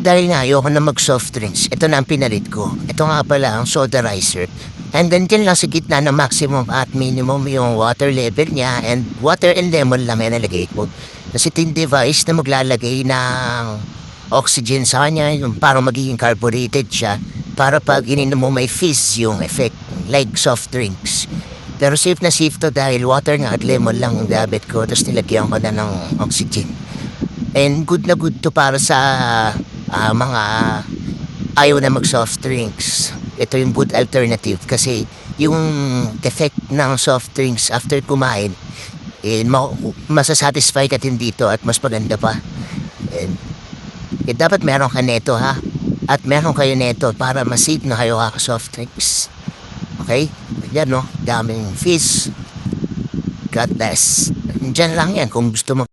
Dahil nga ayoko na mag-soft drinks, ito na ang pinalit ko. Ito nga pala ang soderizer. And then dyan lang sa gitna ng maximum at minimum yung water level niya, and water and lemon lang yan nalagay ko. Kasi ito yung device na maglalagay ng oxygen sa kanya, yung parang magiging carbureted siya, para pag ininom mo may fizz yung effect, like soft drinks. Pero safe na safe to dahil water nga at lemon lang ang gamit ko, tapos nilagyan ko na ng oxygen. And good na good to para sa mga ayaw na mag-soft drinks. Ito yung good alternative kasi yung effect ng soft drinks after kumain, masasatisfy ka din dito at mas maganda pa. And, dapat meron ka neto ha. At meron kayo neto para masave na kayo soft drinks. Okay? Yan no, daming fizz. God bless. Diyan lang yan kung gusto mo.